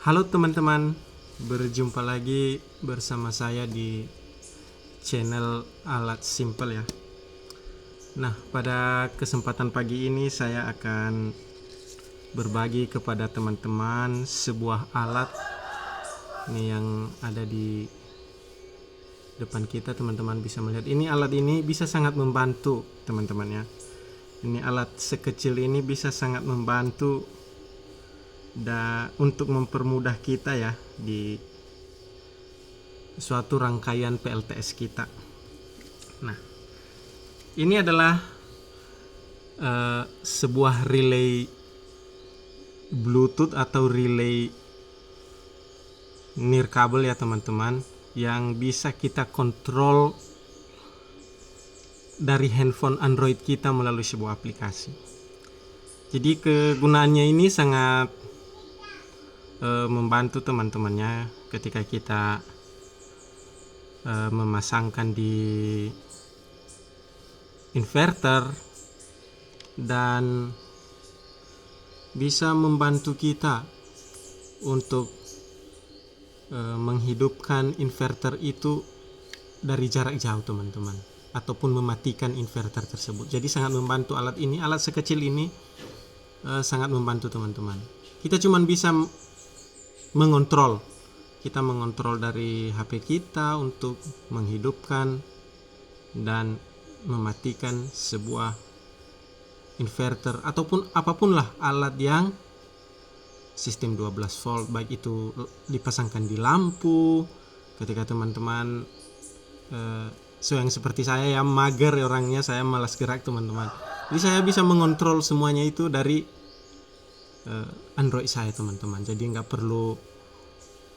Halo teman-teman, berjumpa lagi bersama saya di channel Alat Simple ya. Nah, pada kesempatan pagi ini saya akan berbagi kepada teman-teman sebuah alat ini yang ada di depan kita. Teman-teman bisa melihat ini, alat ini bisa sangat membantu teman-teman ya. Ini alat sekecil ini bisa sangat membantu untuk mempermudah kita ya di suatu rangkaian PLTS kita. Nah, ini adalah sebuah relay Bluetooth atau relay nirkabel ya teman-teman, yang bisa kita kontrol dari handphone Android kita melalui sebuah aplikasi. Jadi kegunaannya ini sangat membantu teman-temannya ketika kita memasangkan di inverter, dan bisa membantu kita untuk menghidupkan inverter itu dari jarak jauh teman-teman, ataupun mematikan inverter tersebut. Jadi sangat membantu alat ini, alat sekecil ini sangat membantu teman-teman. Kita cuman bisa mengontrol dari HP kita untuk menghidupkan dan mematikan sebuah inverter ataupun apapun lah alat yang sistem 12 volt, baik itu dipasangkan di lampu ketika teman-teman yang seperti saya yang mager orangnya, saya malas gerak teman-teman. Jadi saya bisa mengontrol semuanya itu dari Android saya teman-teman. Jadi nggak perlu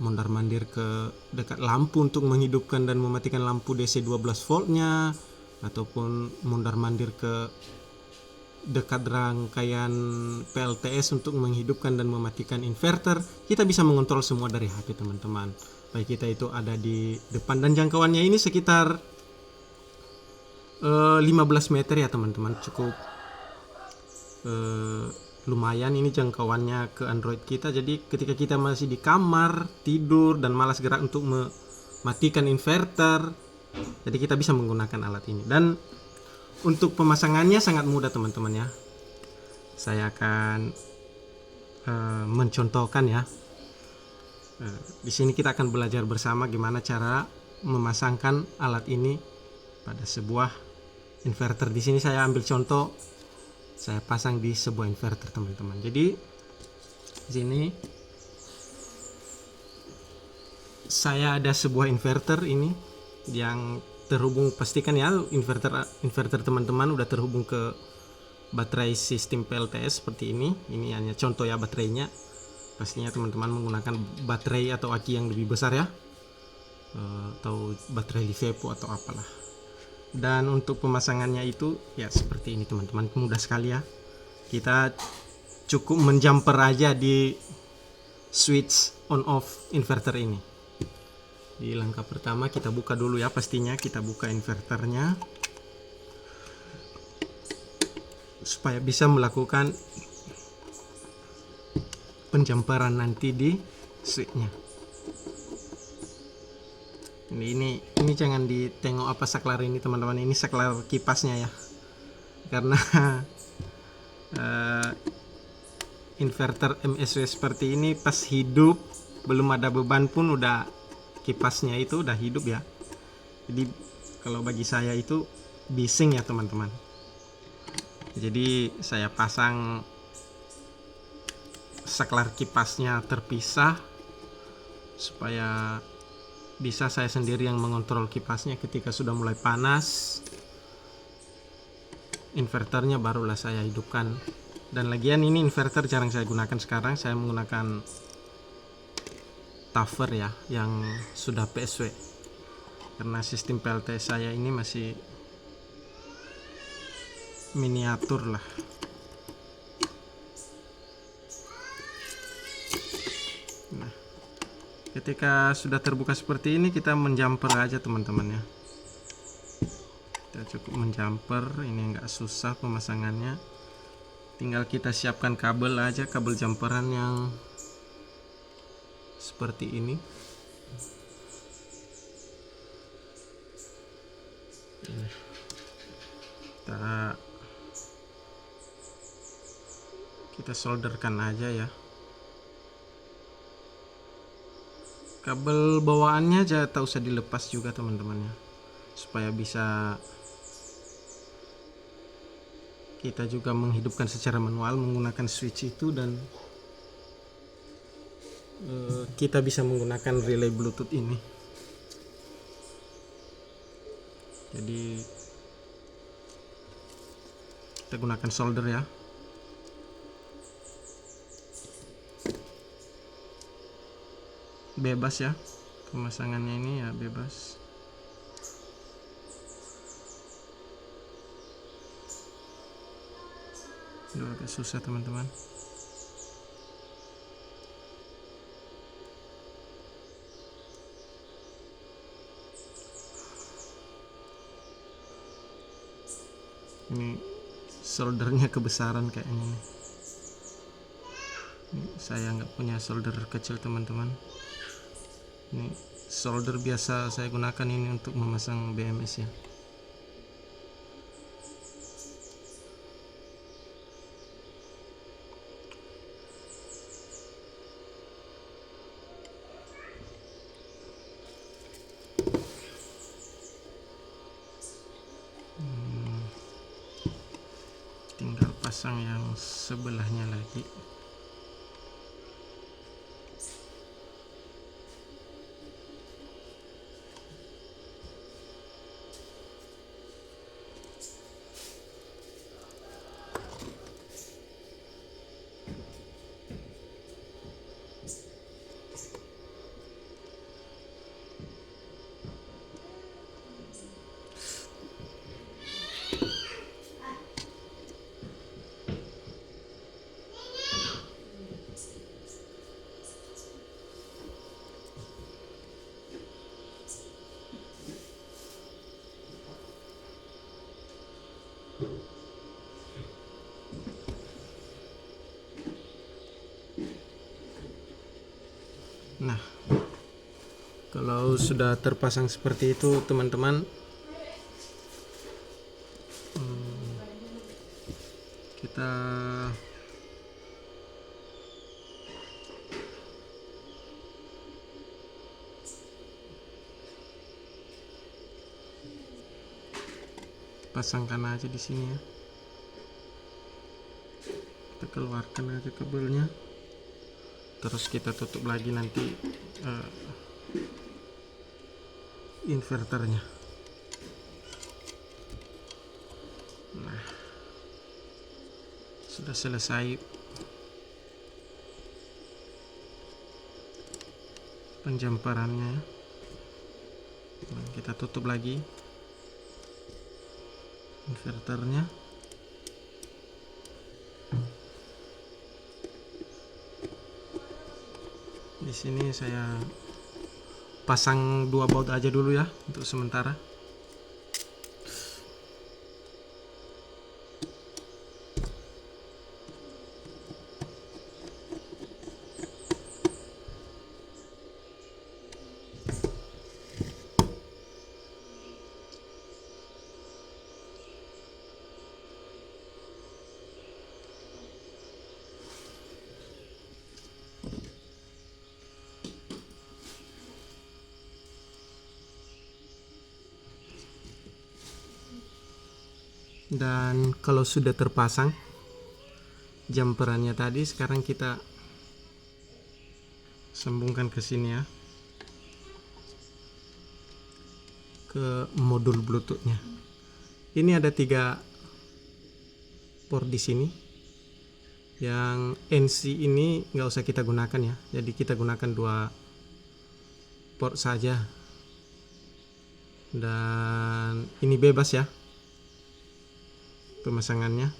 mondar-mandir ke dekat lampu untuk menghidupkan dan mematikan lampu DC 12 voltnya, ataupun mondar-mandir ke dekat rangkaian PLTS untuk menghidupkan dan mematikan inverter. Kita bisa mengontrol semua dari HP teman-teman, baik kita itu ada di depan, dan jangkauannya ini sekitar 15 meter ya teman-teman. Cukup lumayan ini jangkauannya ke Android kita. Jadi ketika kita masih di kamar tidur dan malas gerak untuk mematikan inverter, jadi kita bisa menggunakan alat ini. Dan untuk pemasangannya sangat mudah teman-teman ya. Saya akan mencontohkan ya. Di sini kita akan belajar bersama gimana cara memasangkan alat ini pada sebuah inverter. Di sini saya ambil contoh, saya pasang di sebuah inverter teman-teman. Jadi di sini saya ada sebuah inverter ini yang terhubung, pastikan ya inverter teman-teman udah terhubung ke baterai sistem PLTS seperti ini. Ini hanya contoh ya baterainya. Pastinya teman-teman menggunakan baterai atau aki yang lebih besar ya, atau baterai Livepo atau apalah. Dan untuk pemasangannya itu ya seperti ini teman-teman, mudah sekali ya. Kita cukup menjumper aja di switch on off inverter ini. Di langkah pertama kita buka dulu ya, pastinya kita buka inverternya supaya bisa melakukan penjamperan nanti di switchnya. Ini jangan ditengok apa saklar ini teman-teman, ini saklar kipasnya ya, karena inverter MSW seperti ini pas hidup belum ada beban pun udah kipasnya itu udah hidup ya. Jadi kalau bagi saya itu bising ya teman-teman. Jadi saya pasang saklar kipasnya terpisah supaya bisa saya sendiri yang mengontrol kipasnya. Ketika sudah mulai panas inverternya barulah saya hidupkan. Dan lagian ini inverter jarang saya gunakan sekarang, saya menggunakan Tower ya yang sudah PSW, karena sistem PLTS saya ini masih miniatur lah. Nah, ketika sudah terbuka seperti ini kita menjumper aja teman-teman ya. Kita cukup menjumper, ini enggak susah pemasangannya. Tinggal kita siapkan kabel aja, kabel jumperan yang seperti ini. Kita solderkan aja ya. Kabel bawaannya aja tak usah dilepas juga teman-teman ya, supaya bisa kita juga menghidupkan secara manual menggunakan switch itu, dan kita bisa menggunakan relay bluetooth ini. Jadi kita gunakan solder ya. Bebas ya pemasangannya ini ya, bebas. Itu agak susah teman-teman. Ini soldernya kebesaran kayaknya nih. Saya nggak punya solder kecil teman-teman. Ini solder biasa saya gunakan ini untuk memasang BMS ya. Tinggal pasang yang sebelahnya lagi. Nah, kalau sudah terpasang seperti itu teman-teman, kita pasangkan aja di sini ya. Kita keluarkan aja kabelnya, terus kita tutup lagi nanti inverternya. Nah, sudah selesai penjamparannya. Nah, kita tutup lagi inverternya. Di sini saya pasang 2 baut aja dulu ya untuk sementara. Dan kalau sudah terpasang jumperannya tadi, sekarang kita sambungkan ke sini ya, ke modul bluetoothnya. Ini ada 3 port di sini. Yang NC ini nggak usah kita gunakan ya, jadi kita gunakan 2 port saja. Dan ini bebas ya pemasangannya.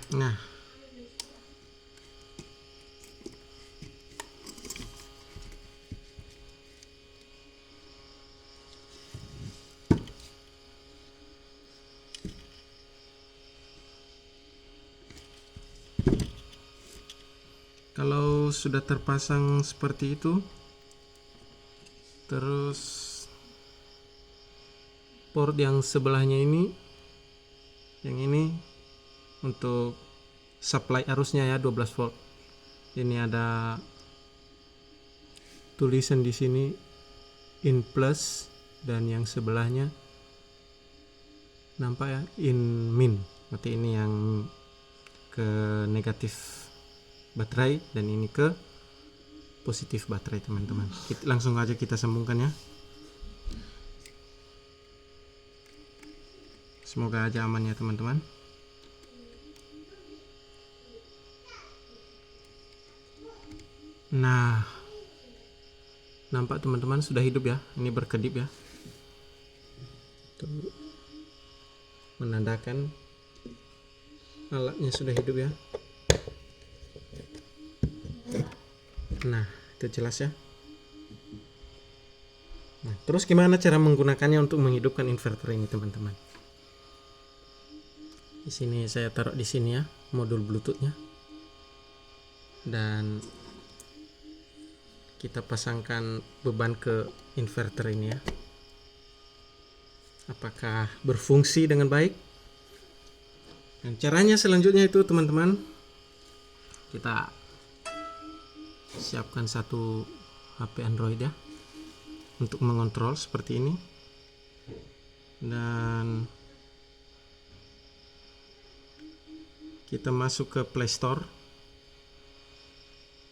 Nah, kalau sudah terpasang seperti itu, terus port yang sebelahnya ini, yang ini untuk supply arusnya ya 12 volt. Ini ada tulisan di sini in plus, dan yang sebelahnya nampak ya in min. Berarti ini yang ke negatif baterai dan ini ke positif baterai, teman-teman. Langsung aja kita sambungkan ya. Semoga aja aman ya, teman-teman. Nah, nampak teman-teman sudah hidup ya. Ini berkedip ya. Tuh, menandakan alatnya sudah hidup ya. Nah, itu jelas ya. Nah, terus gimana cara menggunakannya untuk menghidupkan inverter ini, teman-teman? Di sini saya taruh di sini ya modul Bluetoothnya, dan kita pasangkan beban ke inverter ini ya. Apakah berfungsi dengan baik? Dan caranya selanjutnya itu, teman-teman, kita siapkan satu HP Android ya untuk mengontrol seperti ini, dan kita masuk ke Play Store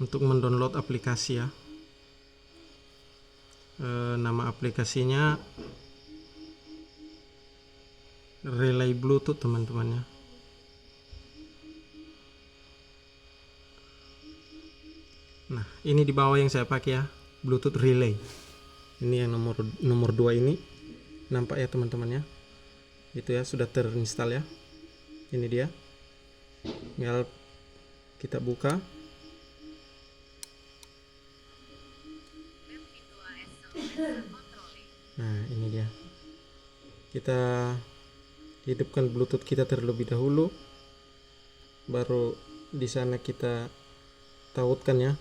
untuk mendownload aplikasi ya. Nama aplikasinya Relay Bluetooth, teman-teman ya. Nah, ini di bawah yang saya pakai ya, Bluetooth Relay. Ini yang nomor 2 ini. Nampak ya, teman-teman ya. Itu ya, sudah terinstall ya. Ini dia. Tinggal kita buka. Nah, ini dia. Kita hidupkan Bluetooth kita terlebih dahulu, baru di sana kita tautkan ya.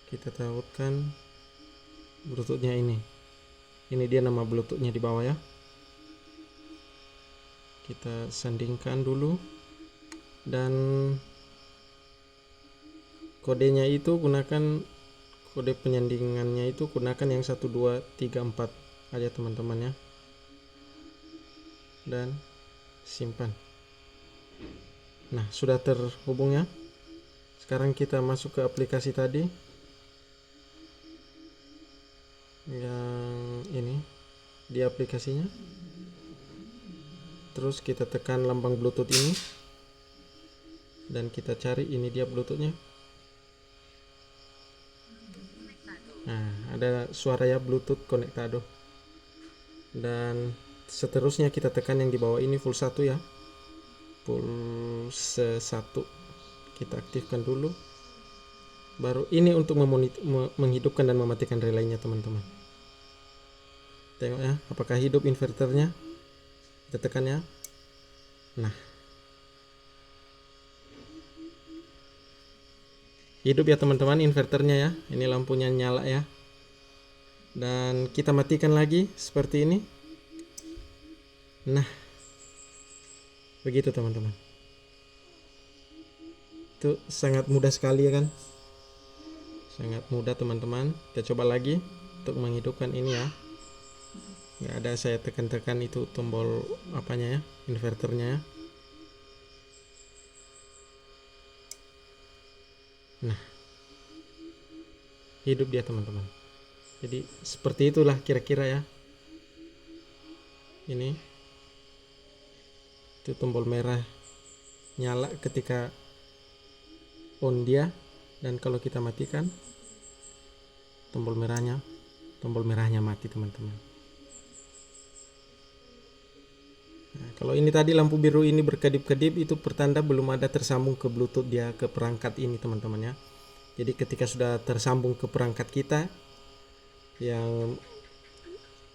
Kita tautkan Bluetoothnya ini. Ini dia nama Bluetoothnya di bawah ya. Kita sandingkan dulu, dan kodenya itu gunakan kode penyandingannya itu gunakan yang 1 2 3 4 aja, teman-teman ya. Dan simpan. Nah, sudah terhubung ya. Sekarang kita masuk ke aplikasi tadi yang ini, di aplikasinya. Terus kita tekan lambang Bluetooth ini dan kita cari, ini dia Bluetoothnya. Nah, ada suara ya, Bluetooth Conectado. Dan seterusnya kita tekan yang di bawah ini full 1 ya. Pulse 1 kita aktifkan dulu. Baru ini untuk menghidupkan dan mematikan relaynya, teman-teman. Tengok ya, apakah hidup inverternya. Kita tekan ya. Nah, hidup ya, teman-teman, inverternya ya. Ini lampunya nyala ya. Dan kita matikan lagi seperti ini. Nah, begitu, teman-teman. Itu sangat mudah sekali ya kan. Sangat mudah, teman-teman. Kita coba lagi untuk menghidupkan ini ya. Nggak ada saya tekan-tekan itu tombol apanya ya, inverternya ya. Nah, hidup dia, teman-teman. Jadi seperti itulah kira-kira ya. Ini itu tombol merah nyala ketika on dia, dan kalau kita matikan tombol merahnya mati, teman-teman. Nah, kalau ini tadi lampu biru ini berkedip-kedip, itu pertanda belum ada tersambung ke Bluetooth dia, ke perangkat ini teman-teman ya. Jadi ketika sudah tersambung ke perangkat kita yang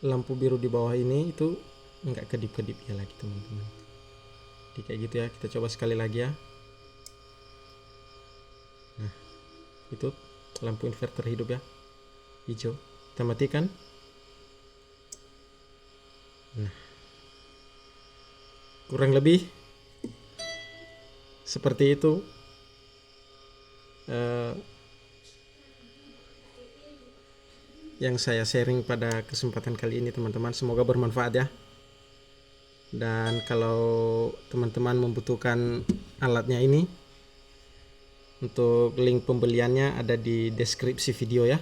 lampu biru di bawah ini, itu enggak kedip-kedip ya lagi teman-teman. Jadi kayak gitu ya, kita coba sekali lagi ya. Nah, itu lampu inverter hidup ya, hijau. Kita matikan. Nah, kurang lebih seperti itu yang saya sharing pada kesempatan kali ini teman-teman. Semoga bermanfaat ya. Dan kalau teman-teman membutuhkan alatnya ini, untuk link pembeliannya ada di deskripsi video ya.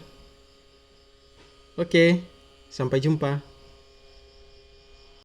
Oke, sampai jumpa.